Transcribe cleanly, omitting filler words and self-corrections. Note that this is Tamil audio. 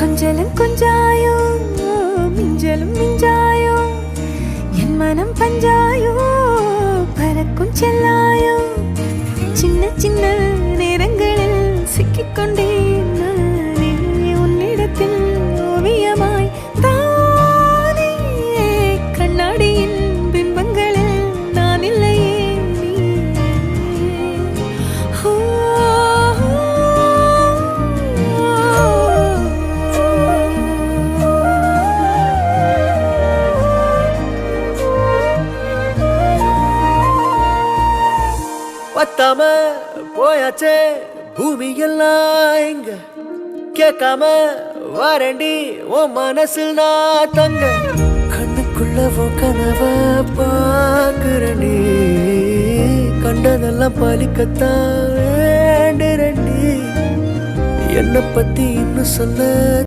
கொஞ்சலும் கொஞ்சாயோ மிஞ்சலும் மிஞ்சாயோ என் மனம் பஞ்சாயோ பறக்கும் செல்லாயோ சின்ன சின்ன நேரங்களில் சிக்கிக்கொண்டேன் நானே உன்னிடத்தில் ஓவியமாய் தானே கண்ணாடியின் பிம்பங்களில் நான் இல்லையே பத்தாம போயாச்சே பூமி எல்லாம் இங்க கேட்காம வாரண்டி உன் மனசில் நான் தங்க கண்ணுக்குள்ள உன் கனவ பாக்குறண்டி கண்டதெல்லாம் பலிக்கத்தான் வேண்டுறண்டி என்னை பத்தி இன்னும் சொல்ல